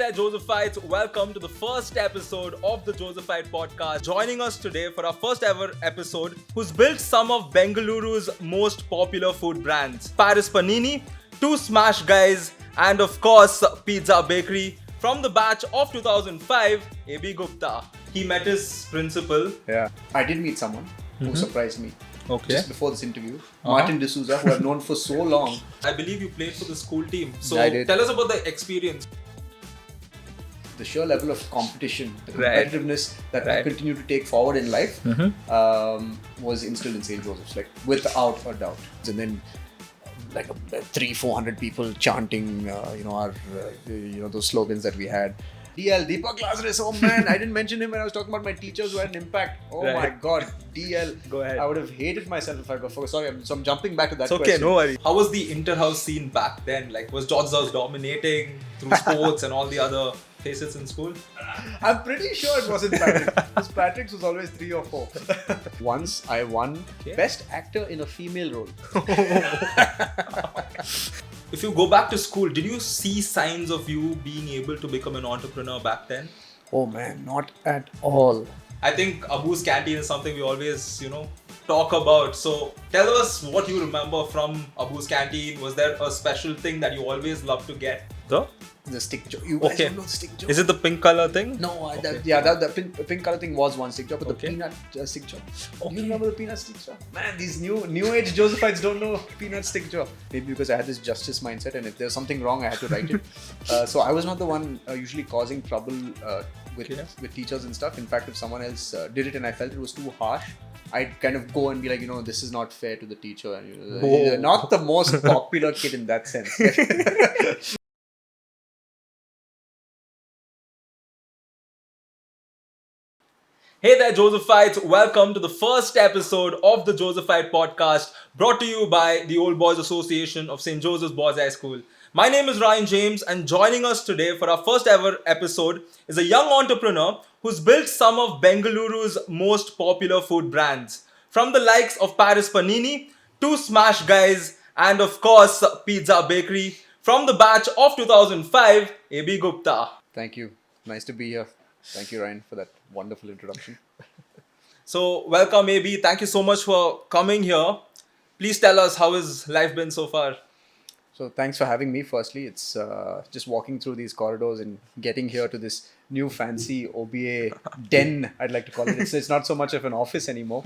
there, Josephites. Welcome to the first episode of the Josephite Podcast. Joining us today for our first ever episode, who's built some of Bengaluru's most popular food brands, Panini, Smash Guys, and of course, Pizza Bakery. From the batch of 2005, AB Gupta. He met his principal. Yeah, I did meet someone who surprised me. Okay. Just before this interview, Martin D'Souza, who I've known for so long. I believe you played for the school team. So I did. Tell us about the experience. The sheer level of competition, the competitiveness that I continue to take forward in life was instilled in St. Joseph's, like without a doubt. And then like 300-400 people chanting, our those slogans that we had. DL, Deepak Lazarus, oh man, I didn't mention him when I was talking about my teachers who had an impact. Oh my god, DL. Go ahead. I would have hated myself if I got focused. Sorry, I'm jumping back to that question. Okay, no worries. How was the Interhouse scene back then? Like, was George dominating through sports and all the other facets in school? I'm pretty sure it wasn't Patrick. Because Patrick's was always 3 or 4. Once I won Best Actor in a Female Role. If you go back to school, did you see signs of you being able to become an entrepreneur back then? Oh man, not at all. I think Abu's Canteen is something we always, talk about. So tell us what you remember from Abu's Canteen. Was there a special thing that you always loved to get? The stick job. You guys don't know the stick job. Is it the pink color thing? No, the pink color thing was one stick job, but the peanut stick job. Do you remember the peanut stick job? Man, these new age Josephites don't know peanut stick job. Maybe because I had this justice mindset, and if there's something wrong, I had to write it. So I was not the one usually causing trouble with teachers and stuff. In fact, if someone else did it and I felt it was too harsh, I'd kind of go and be like, this is not fair to the teacher. And not the most popular kid in that sense. Hey there, Josephites. Welcome to the first episode of the Josephite Podcast, brought to you by the Old Boys Association of St. Joseph's Boys High School. My name is Ryan James, and joining us today for our first ever episode is a young entrepreneur who's built some of Bengaluru's most popular food brands, from the likes of Panini to Smash Guys, and of course, Pizza Bakery. From the batch of 2005, AB Gupta. Thank you. Nice to be here. Thank you, Ryan, for that wonderful introduction. So, welcome, AB. Thank you so much for coming here. Please tell us, how has life been so far? So, thanks for having me. Firstly, it's just walking through these corridors and getting here to this new fancy OBA den, I'd like to call it. It's not so much of an office anymore.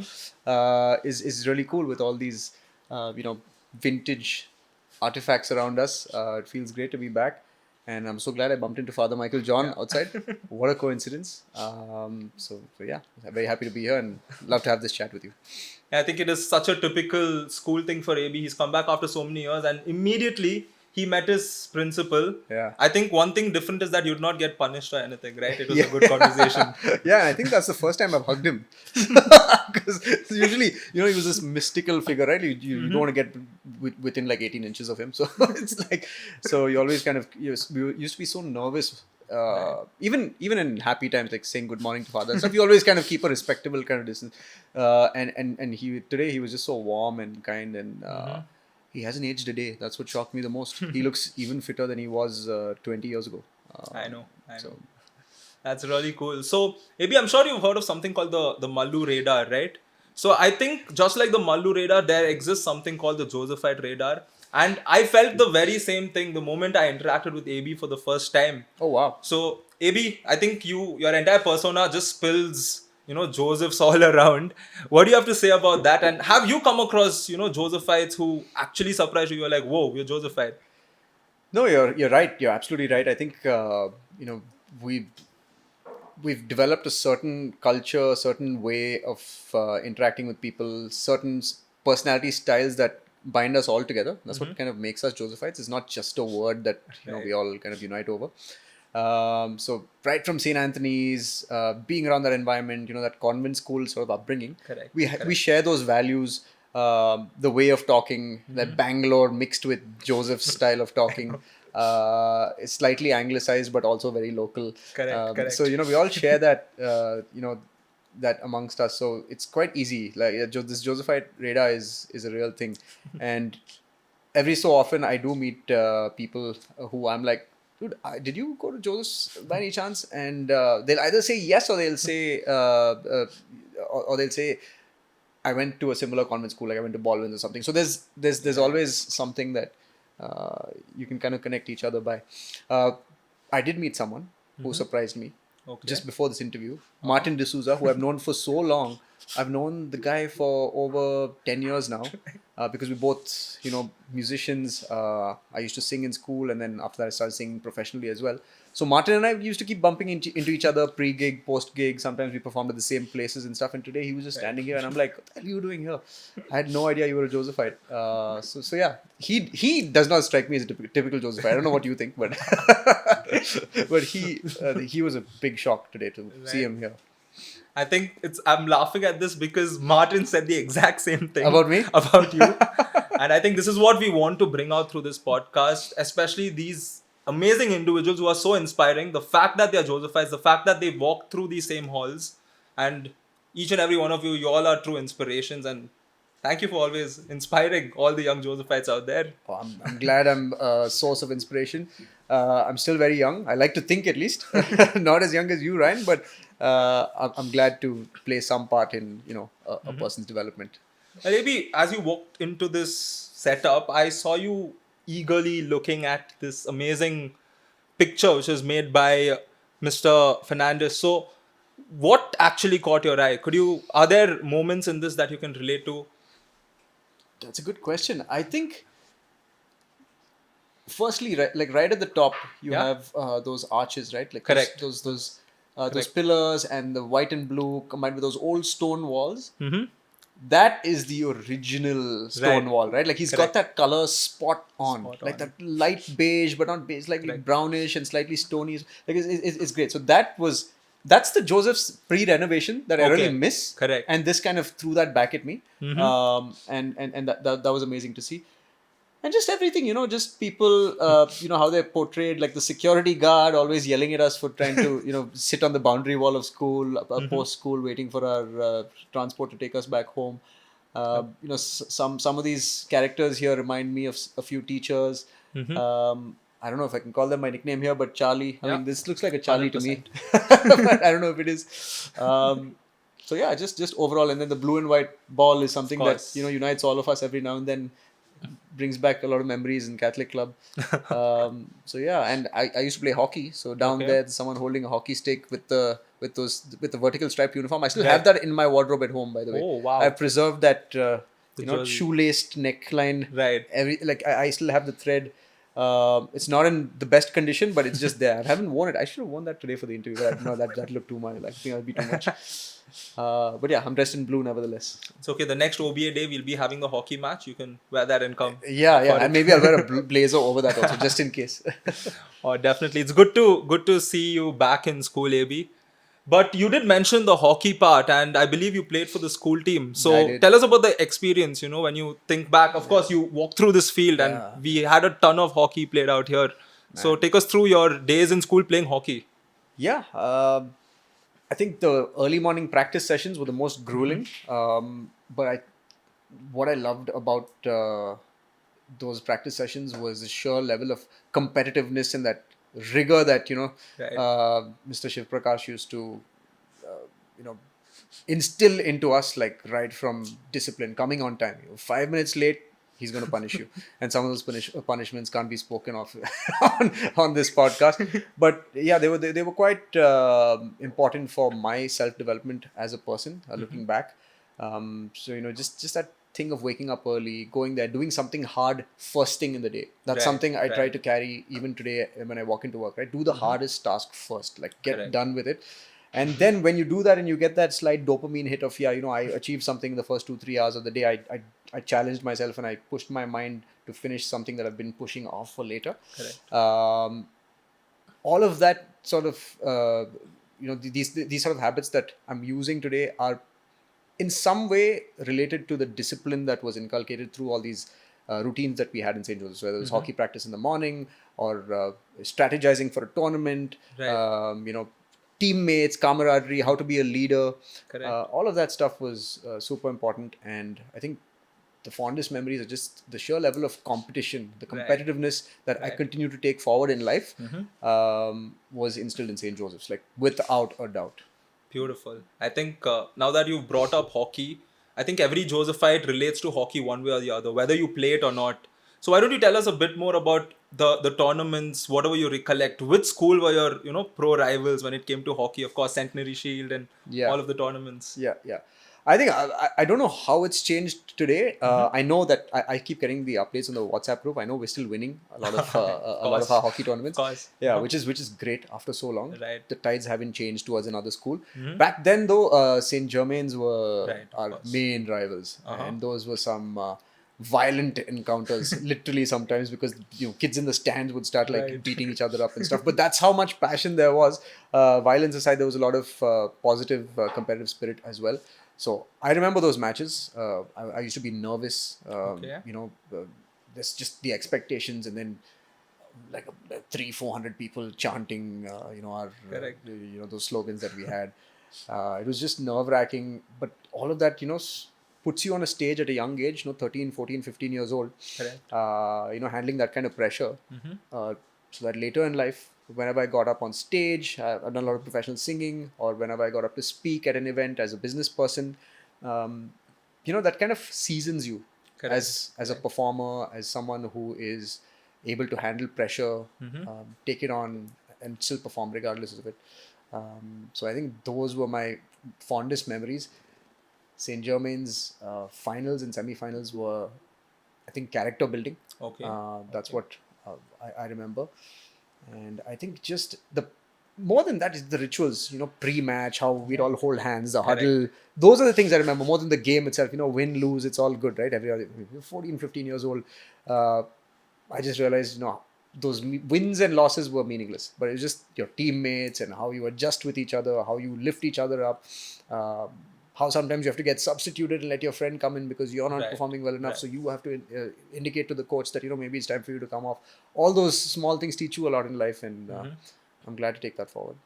Is really cool with all these, vintage artifacts around us. It feels great to be back. And I'm so glad I bumped into Father Michael John outside. What a coincidence. So yeah, I'm very happy to be here and love to have this chat with you. I think it is such a typical school thing for AB. He's come back after so many years and immediately he met his principal. Yeah. I think one thing different is that you'd not get punished or anything, right? It was a good conversation. Yeah, I think that's the first time I've hugged him. Because usually, he was this mystical figure, right? You don't want to get within like 18 inches of him. So it's like, so you always kind of, we used to be so nervous. Even in happy times, like saying good morning to father and stuff, you always kind of keep a respectable kind of distance. And today he was just so warm and kind, and he hasn't aged a day. That's what shocked me the most. He looks even fitter than he was 20 years ago. I know. That's really cool. So, maybe I'm sure you've heard of something called the Mallu radar, right? So, I think just like the Mallu radar, there exists something called the Josephite radar. And I felt the very same thing the moment I interacted with AB for the first time. Oh, wow. So, AB, I think your entire persona just spills, Josephs all around. What do you have to say about that? And have you come across, Josephites who actually surprised you? You're like, whoa, you're Josephite. No, you're right. You're absolutely right. I think, we've developed a certain culture, a certain way of interacting with people, certain personality styles that bind us all together. That's what kind of makes us Josephites. It's not just a word that we all kind of unite over. So right from St. Anthony's, being around that environment, that convent school sort of upbringing, we share those values, the way of talking, that Bangalore mixed with Joseph's style of talking. It's slightly anglicized, but also very local. Correct. So, we all share that, that amongst us. So it's quite easy. Like this Josephite radar is a real thing. And every so often I do meet people who I'm like, dude, did you go to Joseph's by any chance? And they'll either say yes or they'll say, or they'll say, I went to a similar convent school, like I went to Baldwin's or something. So there's always something that you can kind of connect each other by. I did meet someone who surprised me just before this interview, Martin D'Souza, who I've known for so long. I've known the guy for over 10 years now because we both, musicians. I used to sing in school, and then after that I started singing professionally as well. So Martin and I used to keep bumping into each other pre-gig, post-gig. Sometimes we performed at the same places and stuff. And today he was just standing here and I'm like, what the hell are you doing here? I had no idea you were a Josephite. So yeah, he does not strike me as a typical Josephite. I don't know what you think, but but he was a big shock today to see him here. I think I'm laughing at this because Martin said the exact same thing About me? About you. And I think this is what we want to bring out through this podcast, especially these amazing individuals who are so inspiring. The fact that they are Josephites, the fact that they walk through these same halls, and each and every one of you all are true inspirations. And thank you for always inspiring all the young Josephites out there. Oh, I'm glad I'm a source of inspiration. I'm still very young. I like to think, at least. Not as young as you, Ryan, but I'm glad to play some part in a person's development. And maybe as you walked into this setup, I saw you eagerly looking at this amazing picture which is made by Mr. Fernandez. So what actually caught your eye? Are there moments in this that you can relate to? That's a good question. I think firstly, right at the top, you have those arches, right? Like correct. Those pillars and the white and blue combined with those old stone walls. Mm-hmm. That is the original stone wall, right? Like he's got that color spot on. Like that light beige, but not beige, like brownish and slightly stony. Like it's great. So that's the Joseph's pre-renovation that I really miss. Correct. And this kind of threw that back at me. Mm-hmm. And that was amazing to see. And just everything, just people, how they're portrayed, like the security guard always yelling at us for trying to, sit on the boundary wall of school, post-school, waiting for our transport to take us back home. Some of these characters here remind me of a few teachers. Mm-hmm. I don't know if I can call them my nickname here, but Charlie. I mean, this looks like a Charlie 100%. To me. But I don't know if it is. So yeah, just overall. And then the blue and white ball is something that, unites all of us every now and then. Brings back a lot of memories in Catholic club. So yeah, and I used to play hockey. So down there, there's someone holding a hockey stick with the vertical striped uniform. I still have that in my wardrobe at home, by the way. Oh wow! I've preserved that shoelaced neckline. Right. I still have the thread. It's not in the best condition, but it's just there. I haven't worn it. I should have worn that today for the interview. But no, that looked too much. I think that'll be too much. But yeah, I'm dressed in blue nevertheless. It's okay. The next OBA day, we'll be having the hockey match. You can wear that and come. Yeah. And maybe I'll wear a blazer over that also, just in case. Oh, definitely. It's good to see you back in school, AB. But you did mention the hockey part, and I believe you played for the school team. So tell us about the experience, when you think back. Of course, you walked through this field and we had a ton of hockey played out here. So take us through your days in school playing hockey. Yeah. I think the early morning practice sessions were the most grueling. But what I loved about those practice sessions was the sheer level of competitiveness and that rigor that Mr. Shiv Prakash used to instill into us, like right from discipline, coming on time. 5 minutes late, he's going to punish you, and some of those punishments can't be spoken of on this podcast. But yeah, they were quite important for my self development as a person. Looking back, so just that thing of waking up early, going there, doing something hard first thing in the day. That's something I try to carry even today when I walk into work, right? Do the hardest task first, like get done with it. And then when you do that and you get that slight dopamine hit of, I achieved something in the first 2-3 hours of the day. I challenged myself and I pushed my mind to finish something that I've been pushing off for later. All of that sort of, these sort of habits that I'm using today are in some way related to the discipline that was inculcated through all these routines that we had in St. Joseph's, whether it was hockey practice in the morning or strategizing for a tournament, teammates, camaraderie, how to be a leader. All of that stuff was super important. And I think the fondest memories are just the sheer level of competition, the Right. competitiveness that I Right. continue to take forward in life was instilled in St. Joseph's, like without a doubt. Beautiful. I think now that you've brought up hockey, I think every Josephite relates to hockey one way or the other, whether you play it or not. So why don't you tell us a bit more about the tournaments, whatever you recollect? Which school were your pro rivals when it came to hockey? Of course, Centenary Shield and Yeah. all of the tournaments. Yeah, yeah. I think I don't know how it's changed today. I know that I keep getting the updates on the WhatsApp group. I know we're still winning a lot of a lot of our hockey tournaments. Of course. Yeah, which is great after so long. Right. The tides haven't changed towards another school. Back then, though, St. Germain's were Right, of our course. main rivals, and those were some violent encounters. Literally, sometimes because kids in the stands would start like Right. beating each other up and stuff. But that's how much passion there was. Violence aside, there was a lot of positive competitive spirit as well. So I remember those matches. I used to be nervous. Okay. There's just the expectations, and then like 300-400 people chanting, our Correct. those slogans that we had. It was just nerve wracking, but all of that, puts you on a stage at a young age, 13, 14, 15 years old. Correct. Handling that kind of pressure. So that later in life, whenever I got up on stage, I've done a lot of professional singing, or whenever I got up to speak at an event as a business person, that kind of seasons you Correct. as a performer, as someone who is able to handle pressure, take it on, and still perform regardless of it. So I think those were my fondest memories. St. Germain's finals and semi-finals were, I think, character building. Okay. That's what I remember. And I think just more than that is the rituals, pre-match, how we'd all hold hands, the Correct. huddle. Those are the things I remember more than the game itself. Win, lose, it's all good, right? You're 14, 15 years old. I just realized, those wins and losses were meaningless, but it's just your teammates and how you adjust with each other, how you lift each other up, how sometimes you have to get substituted and let your friend come in because you're not Right. performing well enough. Right. So you have to indicate to the coach that, maybe it's time for you to come off. All those small things teach you a lot in life, and I'm glad to take that forward.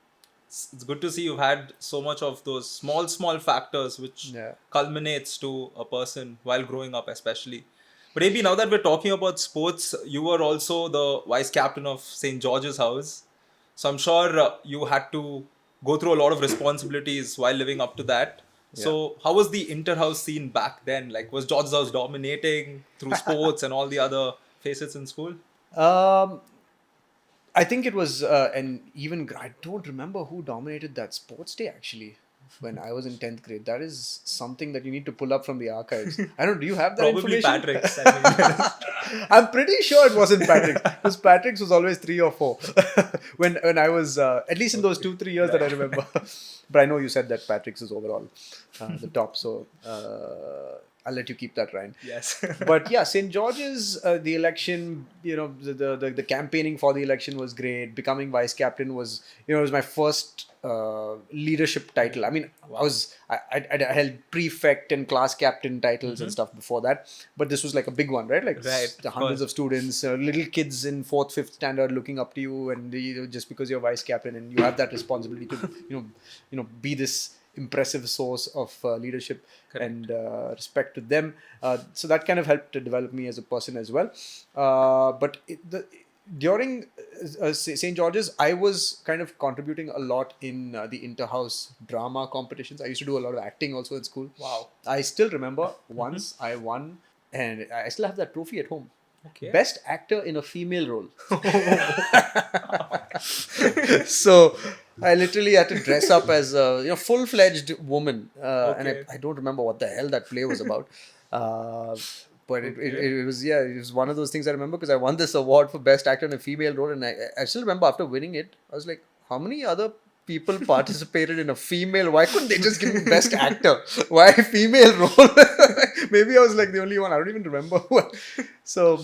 It's good to see you've had so much of those small factors which Yeah. culminates to a person while growing up, especially. But AB, now that we're talking about sports, you were also the vice captain of St. George's House. So I'm sure you had to go through a lot of responsibilities while living up to that. So how was the Interhouse scene back then? Like, was George's House dominating through sports and all the other facets in school? I think it was, and even I don't remember who dominated that sports day actually. When I was in 10th grade, that is something that you need to pull up from the archives. I don't. Do you have that Probably information? Patrick's. I mean, I'm pretty sure it wasn't Patrick's because Patrick's was always 3 or 4 when I was at least in those 2-3 years that I remember. But I know you said that Patrick's is overall the top, so I'll let you keep that, Ryan. yes. But yeah, St. George's, the election, the campaigning for the election was great. Becoming vice captain was, it was my first leadership title. I mean, I held prefect and class captain titles and stuff before that, but this was like a big one, right? Like Right, the of hundreds course. of students, little kids in 4th, 5th standard looking up to you, and just because you're vice captain and you have that responsibility to, be this impressive source of leadership Correct. and respect to them. So that kind of helped to develop me as a person as well. But during St. George's, I was kind of contributing a lot in the Interhouse drama competitions. I used to do a lot of acting also in school. Wow. I still remember once I won, and I still have that trophy at home. Okay. Best actor in a female role. So I literally had to dress up as a full-fledged woman, and Okay. I don't remember what the hell that play was about. But it was one of those things I remember because I won this award for best actor in a female role, and I still remember after winning it, I was like, how many other people participated in a female? Why couldn't they just give me best actor? Why female role? Maybe I was like the only one. I don't even remember. So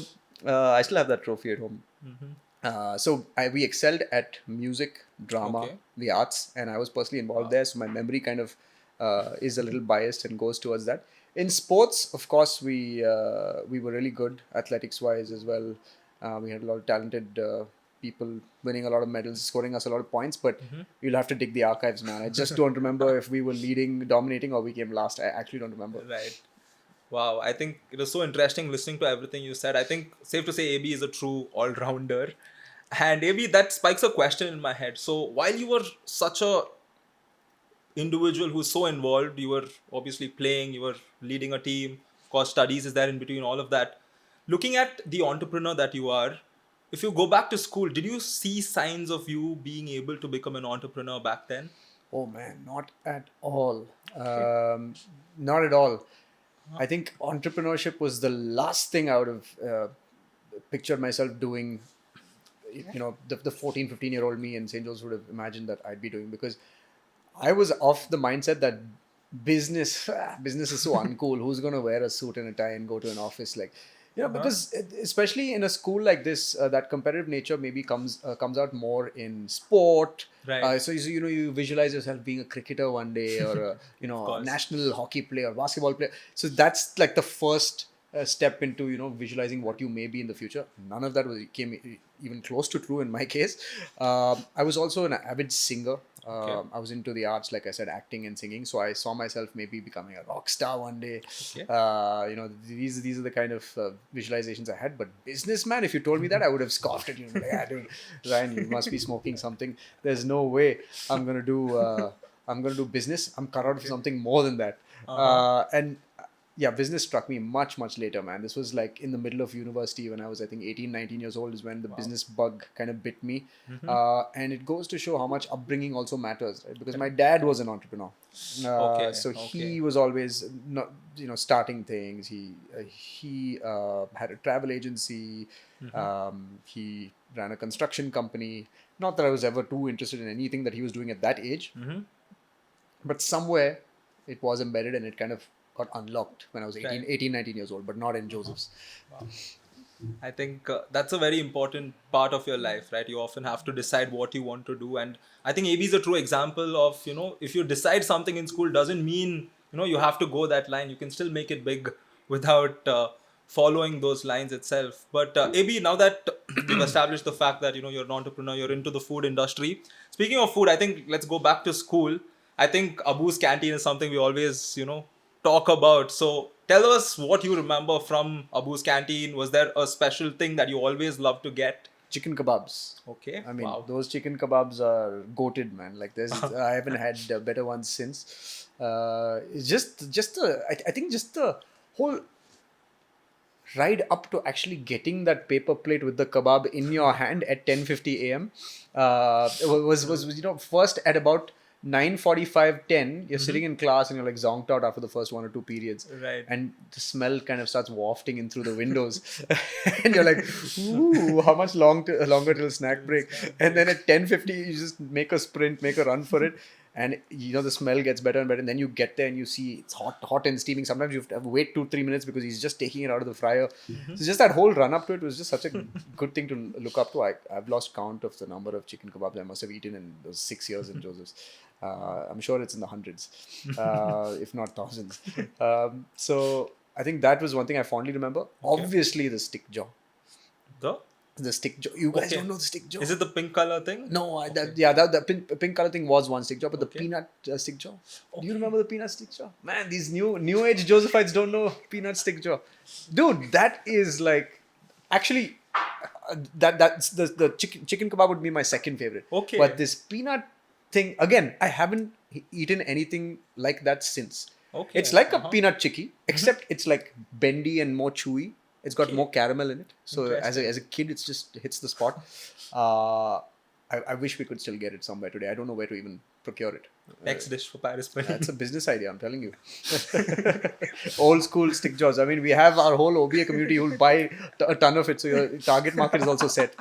I still have that trophy at home. So we excelled at music, drama, Okay. the arts, and I was personally involved there. So my memory kind of is a little biased and goes towards that. In sports, of course, we were really good athletics wise as well. We had a lot of talented people winning a lot of medals, scoring us a lot of points. But you'll have to dig the archives, man. I just don't remember if we were leading, dominating, or we came last. I actually don't remember. Right. Wow, I think it was so interesting listening to everything you said. I think safe to say AB is a true all-rounder. And AB, that spikes a question in my head. So while you were such a individual who's so involved, you were obviously playing, you were leading a team, of course studies is there in between all of that. Looking at the entrepreneur that you are, if you go back to school, did you see signs of you being able to become an entrepreneur back then? Oh man, not at all. Okay. Not at all. I think entrepreneurship was the last thing I would have pictured myself doing. You know, the 14, 15-year-old me in St. Joe's would have imagined that I'd be doing, because I was off the mindset that business is so uncool. Who's going to wear a suit and a tie and go to an office? Like, because especially in a school like this, that competitive nature maybe comes out more in sport. Right. So you visualize yourself being a cricketer one day, or a, Of a course. national hockey player, basketball player. So that's like the first step into visualizing what you may be in the future. None of that came even close to true in my case. I was also an avid singer. Okay. I was into the arts, like I said, acting and singing. So I saw myself maybe becoming a rock star one day. Okay. These are the kind of visualizations I had. But businessman, if you told me that, I would have scoffed at you. Like, dude, Ryan, you must be smoking something. There's no way I'm gonna do. I'm gonna do business. I'm cut out for something more than that. And yeah, business struck me much, much later, man. This was like in the middle of university when I was, I think, 18, 19 years old is when the business bug kind of bit me. And it goes to show how much upbringing also matters, right? Because my dad was an entrepreneur. So he was always not, starting things. He had a travel agency. He ran a construction company. Not that I was ever too interested in anything that he was doing at that age. But somewhere it was embedded and it kind of got unlocked when I was 18, 19 years old, but not in Joseph's. Wow. I think that's a very important part of your life, right? You often have to decide what you want to do. And I think AB is a true example of, if you decide something in school doesn't mean, you have to go that line. You can still make it big without following those lines itself. But AB, now that we've established the fact that, you're an entrepreneur, you're into the food industry. Speaking of food, I think let's go back to school. I think Abu's Canteen is something we always, talk about. So tell us what you remember from Abu's Canteen. Was there a special thing that you always loved to get? Chicken kebabs. Okay. I mean, wow. those chicken kebabs are goated, man. Like I haven't had better ones since. It's I think just the whole ride up to actually getting that paper plate with the kebab in your hand at 10:50 a.m. Was first at about 9:45, 10, you're sitting in class and you're like zonked out after the first one or two periods. Right. And the smell kind of starts wafting in through the windows. And you're like, ooh, how much longer till snack break? And then at 10:50, you just make a sprint, make a run for it. And the smell gets better and better. And then you get there and you see it's hot and steaming. Sometimes you have to wait 2-3 minutes because he's just taking it out of the fryer. So just that whole run up to it was just such a good thing to look up to. I've lost count of the number of chicken kebabs I must have eaten in those 6 years in Joseph's. I'm sure it's in the hundreds, if not thousands. So I think that was one thing I fondly remember. Obviously, the stick jaw. The stick jaw. You guys don't know the stick jaw? Is it the pink color thing? No, the pink color thing was one stick jaw, but the peanut stick jaw. Do you remember the peanut stick jaw? Man, these new age Josephites don't know peanut stick jaw. Dude, that is like actually that's the chicken kebab would be my second favorite. Okay. But this peanut thing again, I haven't eaten anything like that since. Okay. It's like a peanut chicky, except it's like bendy and more chewy. It's got more caramel in it. So as a kid, it just hits the spot. I wish we could still get it somewhere today. I don't know where to even procure it. Next dish for Paris. That's a business idea, I'm telling you. Old school stick jaws. I mean, we have our whole OBA community who will buy a ton of it. So your target market is also set.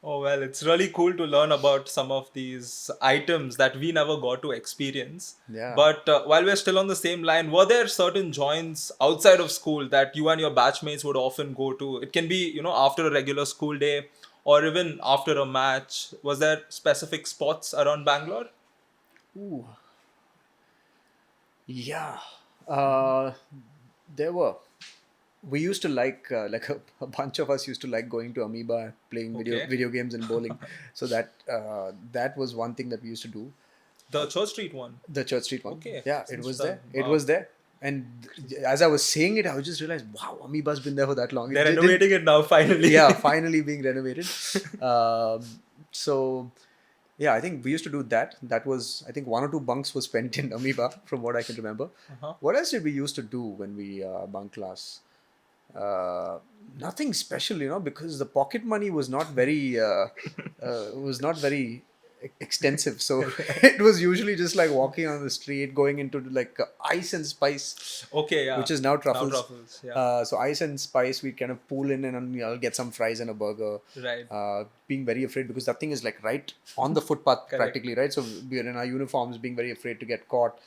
Oh, well, it's really cool to learn about some of these items that we never got to experience. Yeah. But while we're still on the same line, were there certain joints outside of school that you and your batchmates would often go to? It can be, after a regular school day or even after a match. Was there specific spots around Bangalore? Ooh. Yeah. There were. We used to like a bunch of us used to like going to Amoeba, playing video games and bowling. So that was one thing that we used to do. The Church Street one? The Church Street one. Okay. Yeah, it was there. Wow. It was there. And as I was saying it, I was just realized, wow, Amoeba's been there for that long. They're renovating it now, finally. Yeah, finally being renovated. So yeah, I think we used to do that. That was, I think, 1 or 2 bunks was spent in Amoeba, from what I can remember. Uh-huh. What else did we used to do when we bunk class? Nothing special, because the pocket money was not very extensive. So it was usually just like walking on the street, going into like ice and spice, Okay, yeah. which is now truffles. Now truffles, yeah. So ice and spice, we kind of pull in and I'll get some fries and a burger. Right. Being very afraid because that thing is like right on the footpath practically, right? So we are in our uniforms, being very afraid to get caught.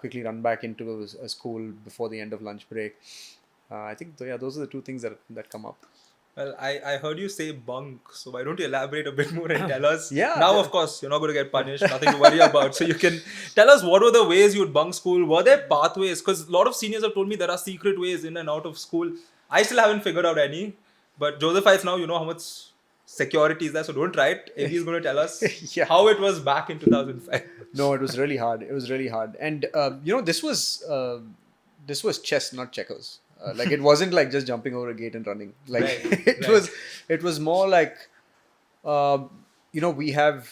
Quickly run back into a school before the end of lunch break. I think those are the 2 things that come up. Well, I heard you say bunk, so why don't you elaborate a bit more and tell us? Yeah. Now, of course, you're not going to get punished, nothing to worry about. So you can tell us what were the ways you'd bunk school? Were there pathways? Because a lot of seniors have told me there are secret ways in and out of school. I still haven't figured out any. But Josephites now, you know how much security is there, so don't try it. AB is going to tell us how it was back in 2005. No, it was really hard. And this was chess, not checkers. Like it wasn't like just jumping over a gate and running. Like it was more like, we have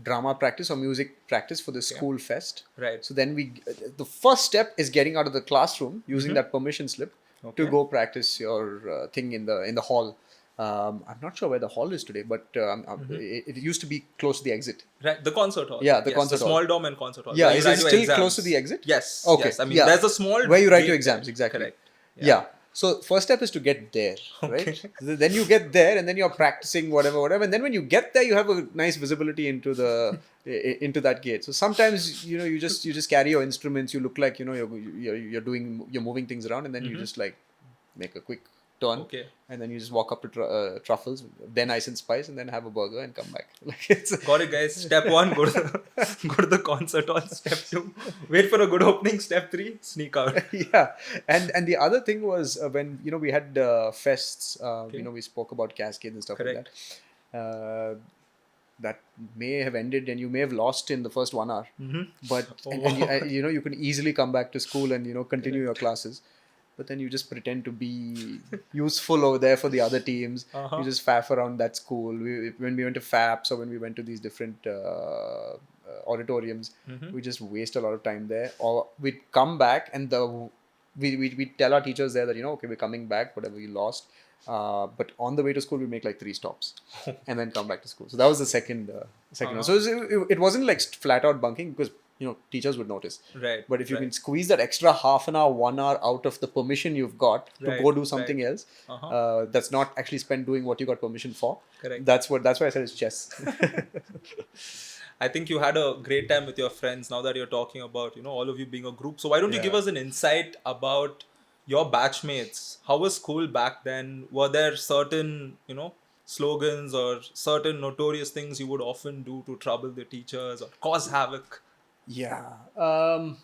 drama practice or music practice for the school fest. Right. So then the first step is getting out of the classroom using that permission slip to go practice your thing in the hall. I'm not sure where the hall is today, but it used to be close to the exit. Right, the concert hall. Yeah, the concert hall. Small dorm and concert hall. Yeah, is it still close to the exit? Yes. Okay. Yes. I mean, there's a small where you write your exams. Exactly. Correct. Yeah. So first step is to get there, right? Then you get there, and then you're practicing whatever, and then when you get there, you have a nice visibility into into that gate. So sometimes you just carry your instruments. You look like you're moving things around, and then you just like make a quick turn, and then you just walk up to truffles, then ice and spice, and then have a burger and come back. Got it, guys. Step 1, go to the concert hall. Step 2, wait for a good opening. Step 3, sneak out. Yeah, and the other thing was when we had fests. We spoke about cascades and stuff like that. That may have ended and you may have lost in the first 1 hour, but and you can easily come back to school and continue your classes. But then you just pretend to be useful over there for the other teams. You just faff around that school. When we went to FAPs or when we went to these different auditoriums, we just waste a lot of time there. Or we'd come back and we'd tell our teachers there that, okay, we're coming back, whatever we lost. But on the way to school, we make like 3 stops and then come back to school. So that was the second one. So it wasn't like flat out bunking because teachers would notice. Right. But if you can squeeze that extra half an hour, 1 hour out of the permission you've got to go do something else, that's not actually spent doing what you got permission for. Correct. That's why I said it's chess. I think you had a great time with your friends now that you're talking about, all of you being a group. So why don't you give us an insight about your batchmates? How was school back then? Were there certain, slogans or certain notorious things you would often do to trouble the teachers or cause havoc? Yeah. I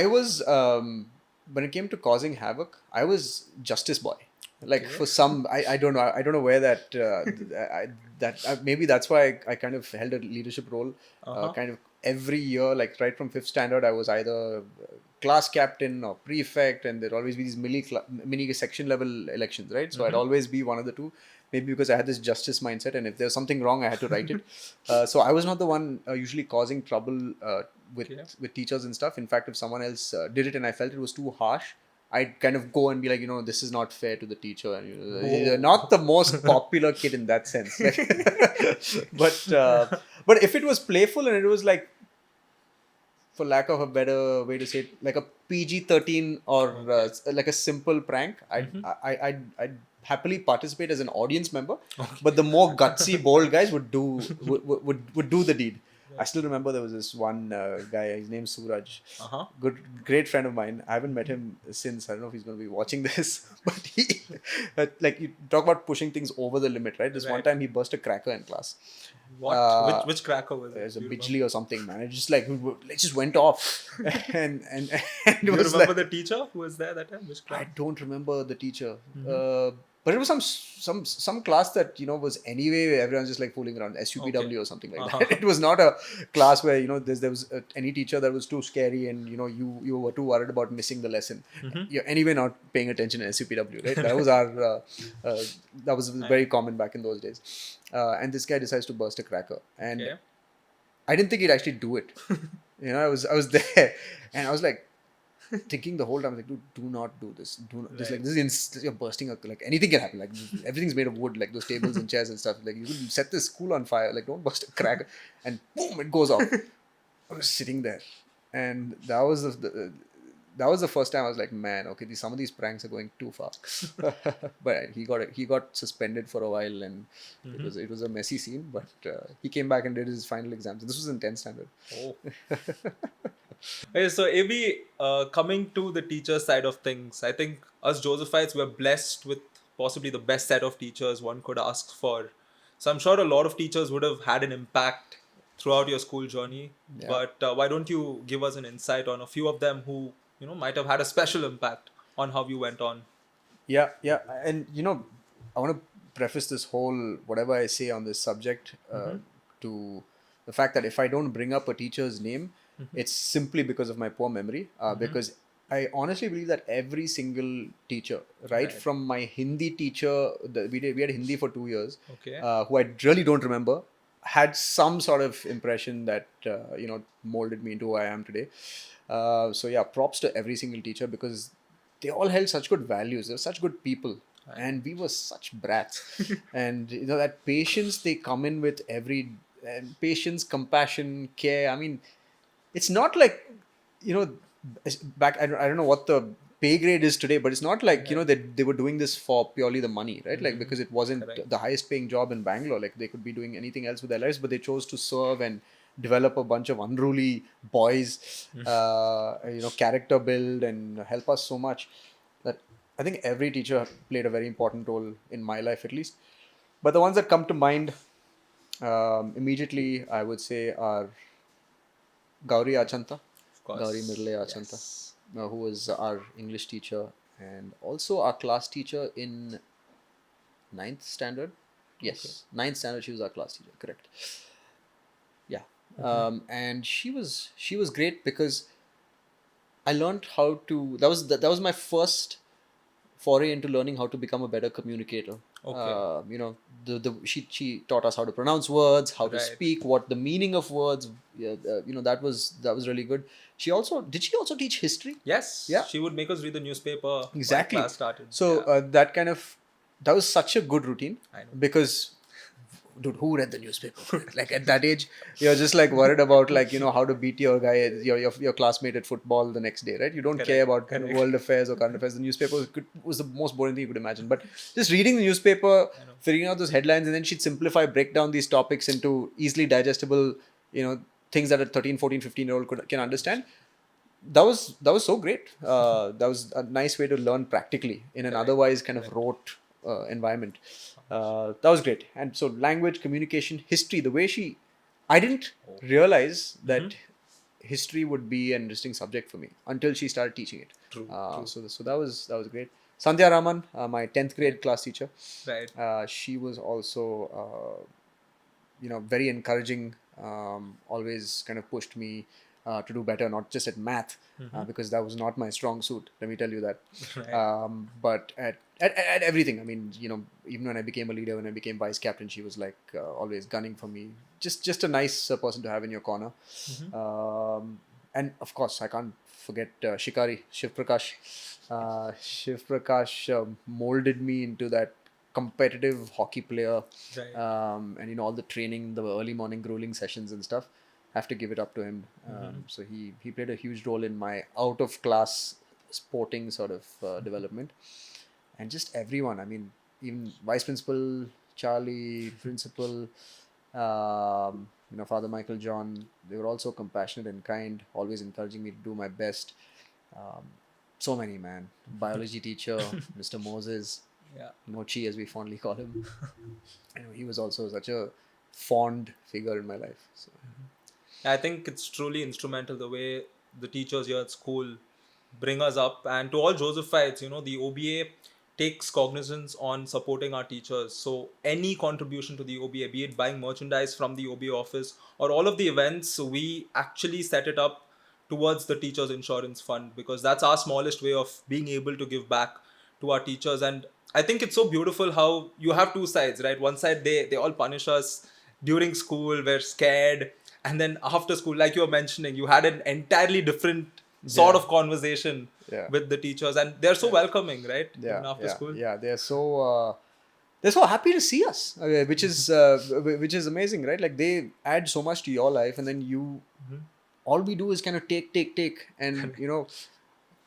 was, when it came to causing havoc, I was justice boy. Like for some, I don't know where that, maybe that's why I kind of held a leadership role. Kind of every year, like right from 5th standard, I was either class captain or prefect, and there'd always be these mini section level elections, right? So I'd always be one of the two. Maybe because I had this justice mindset, and if there's something wrong, I had to write it. So I was not the one usually causing trouble with teachers and stuff. In fact, if someone else did it and I felt it was too harsh, I'd kind of go and be like, this is not fair to the teacher. And you're not the most popular kid in that sense. But if it was playful and it was like, for lack of a better way to say it, like a PG-13 or like a simple prank, I'd happily participate as an audience member, but the more gutsy, bold guys would do the deed. I still remember there was this one guy, his name's Suraj, great friend of mine. I haven't met him since. I don't know if he's going to be watching this, but he, like you talk about pushing things over the limit, right? This one time he burst a cracker in class. What? Which cracker was it? It was a Bijli or something, man. It just like, it just went off. and do you remember the teacher who was there that time? Which cracker? I don't remember the teacher. But it was some class that was anyway everyone's just like fooling around, SUPW or something like that. It was not a class where there was any teacher that was too scary and you were too worried about missing the lesson. You're anyway not paying attention to SUPW, right? That was our that was very common back in those days. And this guy decides to burst a cracker, and Okay. I didn't think he'd actually do it. I was there, and I was like thinking the whole time, like, dude, do not do this. Do not, just like this is you're bursting up. Like anything can happen. Like everything's made of wood. Like those tables and chairs and stuff. Like you could set this school on fire. Like don't burst a crack, and boom, it goes off. I was sitting there, and that was the first time I was like, man, okay, some of these pranks are going too far. But he got suspended for a while, and it was a messy scene. But he came back and did his final exams. This was in 10th standard. Oh. Okay, so AB, coming to the teacher side of things, I think us Josephites were blessed with possibly the best set of teachers one could ask for. So I'm sure a lot of teachers would have had an impact throughout your school journey. Yeah. But why don't you give us an insight on a few of them who might have had a special impact on how you went on? Yeah, and I want to preface this whole whatever I say on this subject to the fact that if I don't bring up a teacher's name, it's simply because of my poor memory. Because I honestly believe that every single teacher, right, from my Hindi teacher, we had Hindi for 2 years, Okay. who I really don't remember, had some sort of impression that molded me into who I am today. So yeah, props to every single teacher because they all held such good values. They were such good people, and we were such brats. And that patience they come in with patience, compassion, care. I mean, it's not like back. I don't know what the pay grade is today, but it's not like they were doing this for purely the money, right? Like because it wasn't the highest paying job in Bangalore. Like they could be doing anything else with their lives, but they chose to serve and develop a bunch of unruly boys, character build and help us so much that I think every teacher played a very important role in my life at least. But the ones that come to mind immediately, I would say, are Gauri Achanta, Of course. Gauri Mirle Achanta, Yes. who was our English teacher and also our class teacher in 9th standard. Yes, 9th standard she was our class teacher, correct. Yeah. And she was great because I learned how to that was my first foray into learning how to become a better communicator. Okay. She taught us how to pronounce words, how to Right. speak, what the meaning of words. That was really good. Did she also teach history? Yes. Yeah. She would make us read the newspaper Exactly. when class started. So Yeah. that was such a good routine I know. because, dude, who read the newspaper? Like at that age, you're just like worried about how to beat your guy, your classmate at football the next day, right? You don't care about world affairs or current affairs. The newspaper was the most boring thing you could imagine. But just reading the newspaper, figuring out those headlines, and then she'd break down these topics into easily digestible, things that a 13, 14, 15-year-old can understand. That was so great. That was a nice way to learn practically in an otherwise kind of rote environment. That was great. And so language, communication, history, the way I didn't realize that history would be an interesting subject for me until she started teaching it. True. So that was great. Sandhya Raman, my 10th grade class teacher. Right. She was also, very encouraging, always kind of pushed me to do better, not just at math, because that was not my strong suit. Let me tell you that. Right. But at everything, I mean, even when I became a leader, when I became vice captain, she was like always gunning for me. Just a nice person to have in your corner. And of course, I can't forget Shikari, Shiv Prakash. Shiv Prakash molded me into that competitive hockey player. Right. And all the training, the early morning grueling sessions and stuff. Have to give it up to him. So he played a huge role in my out of class sporting sort of development, and just everyone. I mean, even vice principal Charlie, principal, Father Michael John. They were also compassionate and kind, always encouraging me to do my best. So many, man. Biology teacher, Mr. Moses, Yeah. Mochi as we fondly call him. He was also such a fond figure in my life. So. I think it's truly instrumental the way the teachers here at school bring us up. And to all Josephites, the OBA takes cognizance on supporting our teachers. So any contribution to the OBA, be it buying merchandise from the OBA office or all of the events, we actually set it up towards the teachers insurance fund, because that's our smallest way of being able to give back to our teachers. And I think it's so beautiful how you have two sides, right? One side, they all punish us during school, we're scared, and then after school, like you were mentioning, you had an entirely different sort Yeah. of conversation Yeah. with the teachers, and they're so welcoming, right? Yeah, Even after yeah, school. yeah. They're so happy to see us, which is amazing, right? Like they add so much to your life, and then all we do is kind of take, and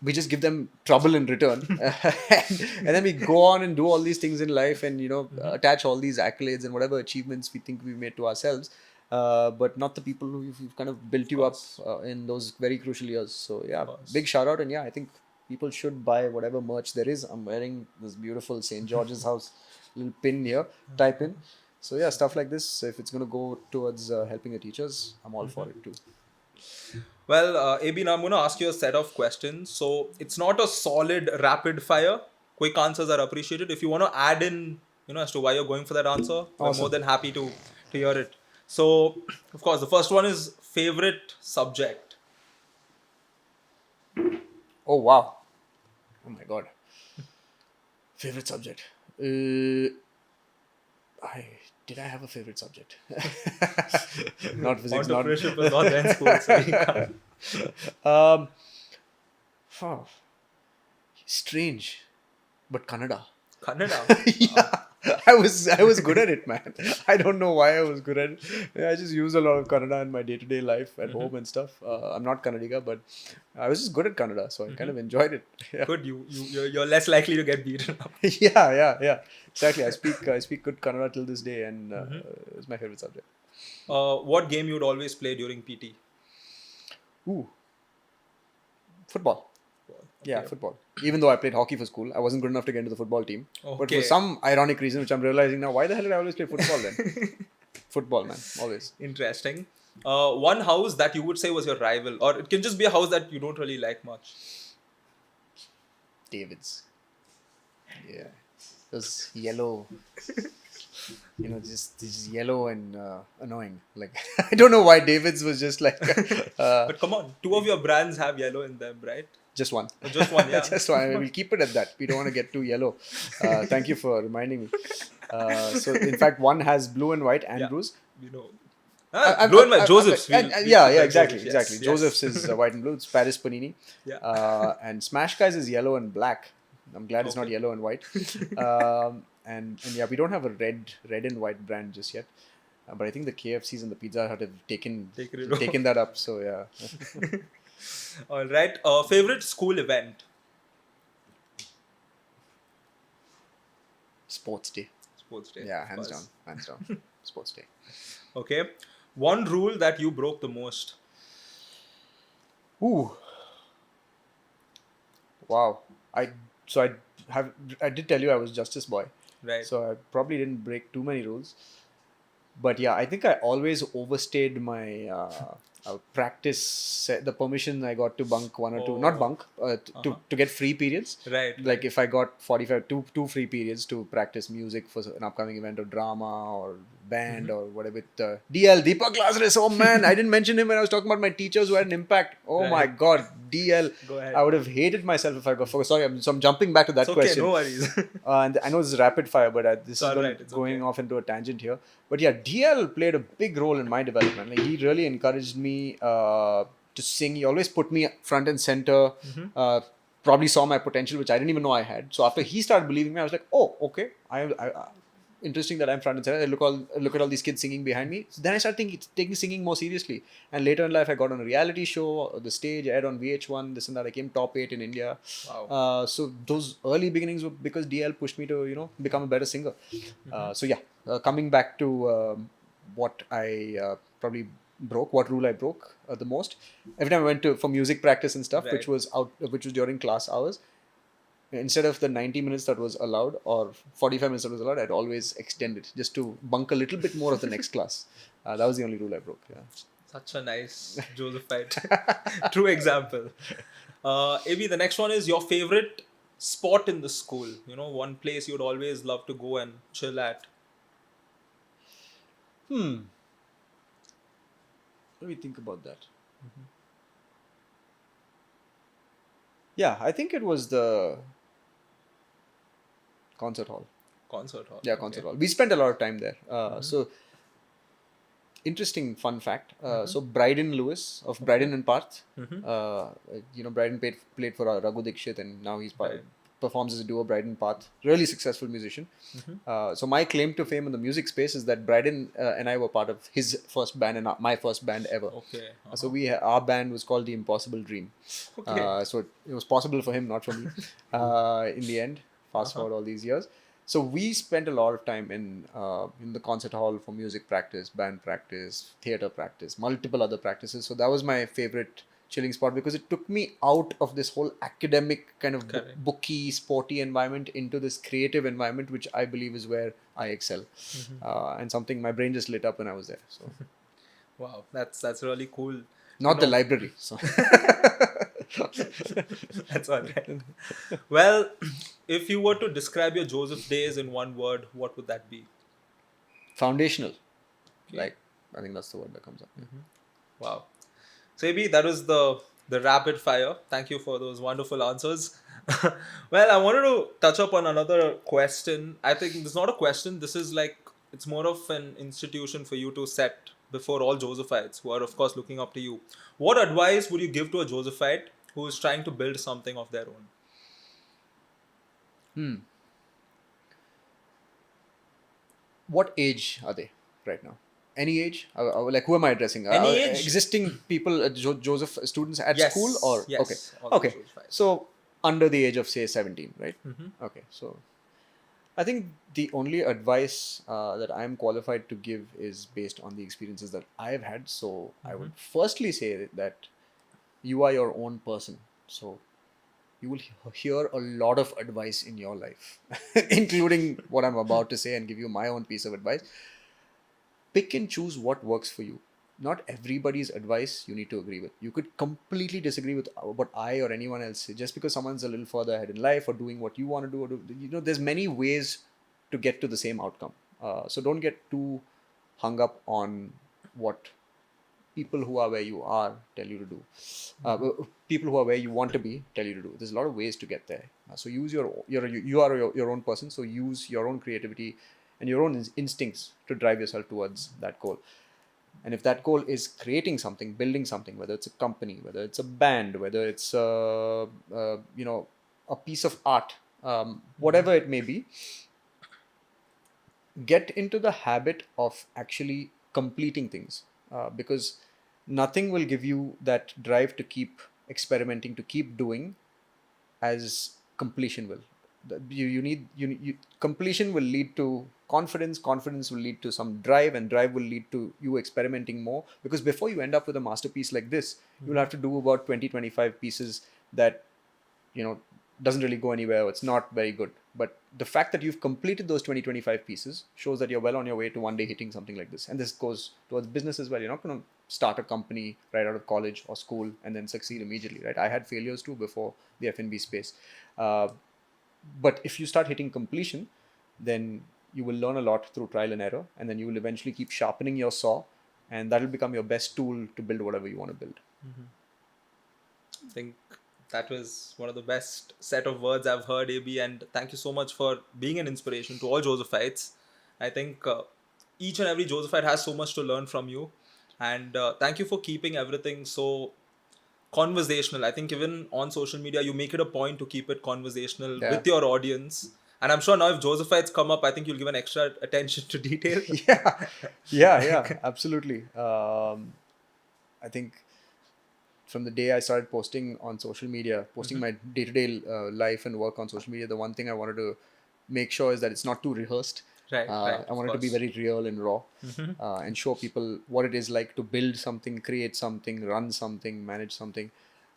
we just give them trouble in return, and then we go on and do all these things in life, and attach all these accolades and whatever achievements we think we made to ourselves. But not the people who have kind of built you up in those very crucial years. So yeah, big shout out, and yeah, I think people should buy whatever merch there is. I'm wearing this beautiful St. George's House little pin here, type in. So yeah, stuff like this. If it's gonna go towards helping the teachers, I'm all for it too. Well, AB, now I'm going to ask you a set of questions. So it's not a solid rapid fire. Quick answers are appreciated. If you want to add in, as to why you're going for that answer, we're more than happy to hear it. So, of course, the first one is favorite subject. Oh wow! Oh my god! Favorite subject? Did I have a favorite subject? Not physics. Not Entrepreneurship was not then school, so you can't. Oh, strange, but Kannada. Kannada. Yeah, I was good at it, man. I don't know why I was good at it. Yeah, I just use a lot of Kannada in my day-to-day life at home and stuff. I'm not Kannadiga, but I was just good at Kannada, so I kind of enjoyed it. Yeah. Good. You're less likely to get beaten up. Yeah. Exactly. I speak good Kannada till this day, and it's my favorite subject. What game you would always play during PT? Ooh, football. Yeah, Okay. football. Even though I played hockey for school, I wasn't good enough to get into the football team. But Okay. for some ironic reason, which I'm realizing now, why the hell did I always play football then? Football, man, always. Interesting. One house that you would say was your rival, or it can just be a house that you don't really like much. David's. Yeah, those yellow. Just yellow and annoying. Like I don't know why David's was just like But come on, two of your brands have yellow in them, right? just one. Just one, yeah. Just one. We'll keep it at that. We don't want to get too yellow. Thank you for reminding me. So in fact, one has blue and white Andrews. You know. Blue and white, Joseph's. Yeah, exactly. Yes. Joseph's is white and blue. It's Paris Panini. Yeah. And Smash Guys is yellow and black. I'm glad it's not Okay. yellow and white. And yeah, we don't have a red and white brand just yet. But I think the KFCs and the Pizza Hut have taken that up. So yeah. All right. Favorite school event? Sports day. Sports day. Yeah, of hands course. down. Sports day. Okay. One rule that you broke the most? Ooh. Wow. I did tell you I was Justice Boy. Right. So I probably didn't break too many rules. But yeah, I think I always overstayed my practice, the permission I got to bunk one or two, not bunk, to get free periods. Right. Like if I got 45, two free periods to practice music for an upcoming event or drama or band or whatever. DL, Deepak Lazarus, oh man, I didn't mention him when I was talking about my teachers who had an impact. Oh Right. my God, DL. Go ahead. I would have hated myself if I got focused. Sorry, I'm jumping back to that It's okay, question. no worries. And I know this is rapid fire, but this is alright, it's going okay. off into a tangent here. But yeah, DL played a big role in my development. Like he really encouraged me to sing. He always put me front and center. Probably saw my potential, which I didn't even know I had. So after he started believing me, I was like, oh, okay. Interesting that I'm front and center. I look at all these kids singing behind me. So then I started taking singing more seriously. And later in life, I got on a reality show, the stage, I aired on VH1, this and that. I came top 8 in India. Wow. So those early beginnings were because DL pushed me to, become a better singer. So yeah, coming back to what I probably broke, what rule I broke the most. Every time I went for music practice and stuff, which Right. was during class hours, instead of the 90 minutes that was allowed or 45 minutes that was allowed, I'd always extend it just to bunk a little bit more of the next class. That was the only rule I broke. Yeah. Such a nice Josephite. True example. AB, the next one is your favorite spot in the school? One place you'd always love to go and chill at. Let me think about that. Yeah, I think it was the concert hall. Concert hall. Yeah, concert hall. We spent a lot of time there. So, interesting fun fact. So, Bryden Lewis of Bryden and Parth, Bryden played for Raghu Dikshit, and now he's Right. performs as a duo, Bryden Parth. Really successful musician. So, my claim to fame in the music space is that Bryden and I were part of his first band and my first band ever. Okay. So our band was called the Impossible Dream. Okay. So it was possible for him, not for me. In the end, fast forward all these years. So we spent a lot of time in the concert hall for music practice, band practice, theater practice, multiple other practices. So that was my favorite chilling spot because it took me out of this whole academic kind of Correct. booky, sporty environment into this creative environment, which I believe is where I excel. And something my brain just lit up when I was there. So Wow, that's really cool. not the library. So. That's all right. Well, if you were to describe your Joseph days in one word, what would that be? Foundational. Like, I think that's the word that comes up. Wow. So, AB, that was the rapid fire. Thank you for those wonderful answers. Well, I wanted to touch up on another question. I think it's not a question. This is like, it's more of an institution for you to set before all Josephites who are, of course, looking up to you. What advice would you give to a Josephite who is trying to build something of their own? What age are they right now? Any age? Like, who am I addressing? Any age? Existing people, Joseph students at Yes, school, or yes, okay, all the okay. Josephites. So under the age of say 17, right? Okay, so I think the only advice that I'm qualified to give is based on the experiences that I've had. So I would firstly say that you are your own person. So you will hear a lot of advice in your life, including what I'm about to say, and give you my own piece of advice. Pick and choose what works for you. Not everybody's advice you need to agree with. You could completely disagree with what I or anyone else say just because someone's a little further ahead in life or doing what you want to do. There's many ways to get to the same outcome. So don't get too hung up on what people who are where you are tell you to do. People who are where you want to be tell you to do. There's a lot of ways to get there. So use you are your own person. So use your own creativity and your own instincts to drive yourself towards that goal. And if that goal is creating something, building something, whether it's a company, whether it's a band, whether it's a piece of art, whatever it may be, get into the habit of actually completing things, because nothing will give you that drive to keep experimenting, to keep doing, as completion will. Completion will lead to confidence will lead to some drive, and drive will lead to you experimenting more, because before you end up with a masterpiece like this, you'll have to do about 20-25 pieces that doesn't really go anywhere, or it's not very good. But the fact that you've completed those 20-25 pieces shows that you're well on your way to one day hitting something like this. And this goes towards business as well. You're not going to start a company right out of college or school and then succeed immediately, right? I had failures too before the F&B space. But if you start hitting completion, then you will learn a lot through trial and error, and then you will eventually keep sharpening your saw, and that will become your best tool to build whatever you want to build. I think that was one of the best set of words I've heard, AB, and thank you so much for being an inspiration to all Josephites. I think each and every Josephite has so much to learn from you, and thank you for keeping everything so conversational. I think even on social media, you make it a point to keep it conversational Yeah. with your audience. And I'm sure now if Josephites come up, I think you'll give an extra attention to detail. Yeah, absolutely. I think from the day I started posting on social media, posting my day-to-day life and work on social media, the one thing I wanted to make sure is that it's not too rehearsed. Right, I of wanted to be course. very real and raw, and show people what it is like to build something, create something, run something, manage something.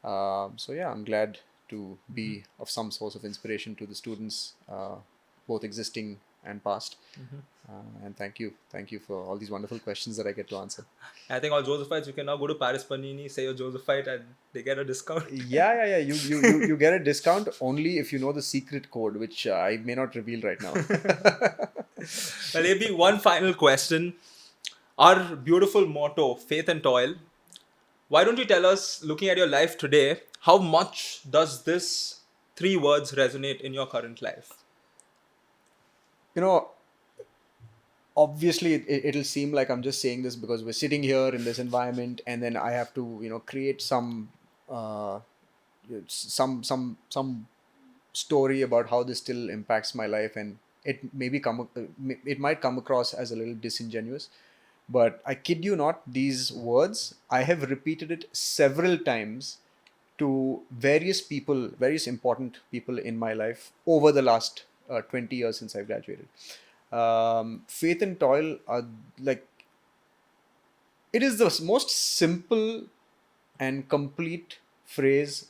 So yeah, I'm glad to be of some source of inspiration to the students, both existing and past. And thank you for all these wonderful questions that I get to answer. I think all Josephites, you can now go to Paris Panini, say you're Josephite, and they get a discount. Yeah. You get a discount only if you know the secret code, which I may not reveal right now. Well, maybe one final question. Our beautiful motto, faith and toil. Why don't you tell us, looking at your life today, how much does this three words resonate in your current life? You know, obviously it'll seem like I'm just saying this because we're sitting here in this environment, and then I have to create some story about how this still impacts my life, and it might come across as a little disingenuous, but I kid you not, these words I have repeated it several times to various people, various important people in my life over the last 20 years since I graduated. Faith and toil are like, it is the most simple and complete phrase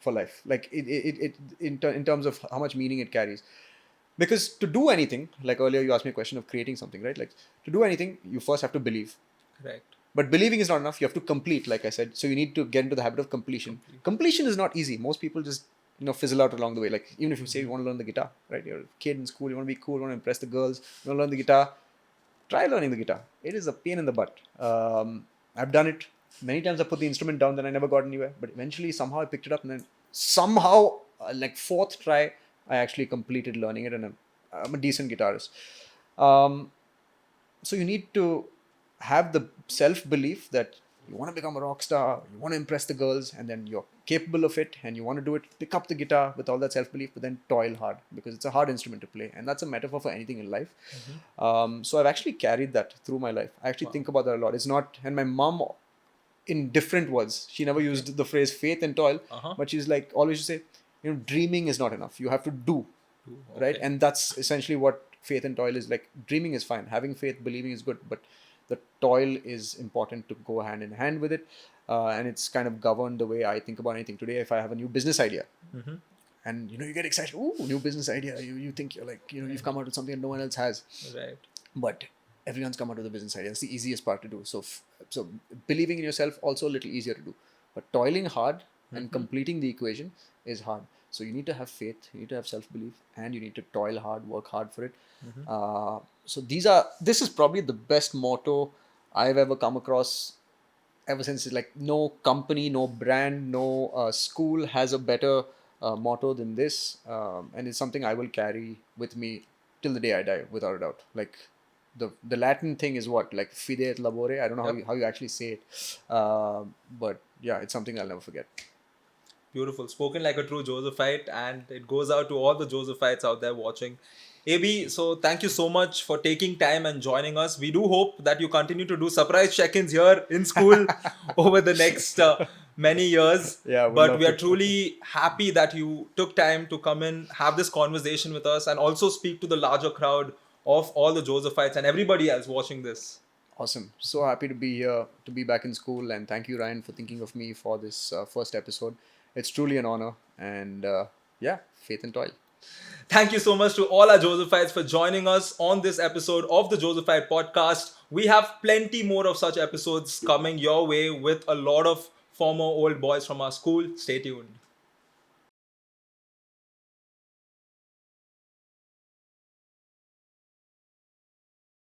for life. Like it in terms of how much meaning it carries. Because to do anything, like earlier you asked me a question of creating something, right? Like to do anything, you first have to believe. Right. But believing is not enough. You have to complete, like I said. So you need to get into the habit of completion. Completion is not easy. Most people just fizzle out along the way. Like even if you say you want to learn the guitar, right? You're a kid in school, you want to be cool, you want to impress the girls, you want to learn the guitar. Try learning the guitar. It is a pain in the butt. I've done it many times. I put the instrument down, then I never got anywhere. But eventually, somehow I picked it up, and then somehow, like fourth try, I actually completed learning it, and I'm a decent guitarist. So you need to have the self-belief that you want to become a rock star, you want to impress the girls, and then you're capable of it, and you want to do it. Pick up the guitar with all that self-belief, but then toil hard, because it's a hard instrument to play, and that's a metaphor for anything in life. So I've actually carried that through my life. I actually think about that a lot. It's not, and my mom, in different words, she never used the phrase faith and toil, but she's like always say, dreaming is not enough. You have to do, right? And that's essentially what faith and toil is. Like dreaming is fine, having faith, believing is good, but the toil is important to go hand in hand with it, and it's kind of governed the way I think about anything. Today, if I have a new business idea, and you get excited, ooh, new business idea, you think you're like, you've come out with something that no one else has, right? But everyone's come out with a business idea. It's the easiest part to do. So believing in yourself also a little easier to do, but toiling hard and completing the equation is hard. So you need to have faith, you need to have self-belief, and you need to toil hard, work hard for it. So this is probably the best motto I've ever come across ever since. It's like no company, no brand, no school has a better motto than this. And it's something I will carry with me till the day I die, without a doubt. Like the Latin thing is what? Like fide et labore. I don't know how you actually say it. But yeah, it's something I'll never forget. Beautiful. Spoken like a true Josephite, and it goes out to all the Josephites out there watching. AB, so thank you so much for taking time and joining us. We do hope that you continue to do surprise check-ins here in school over the next many years. Yeah, but we are truly happy that you took time to come in, have this conversation with us, and also speak to the larger crowd of all the Josephites and everybody else watching this. Awesome. So happy to be here, to be back in school, and thank you, Ryan, for thinking of me for this first episode. It's truly an honor, and faith and toil. Thank you so much to all our Josephites for joining us on this episode of the Josephite Podcast. We have plenty more of such episodes coming your way with a lot of former old boys from our school. Stay tuned.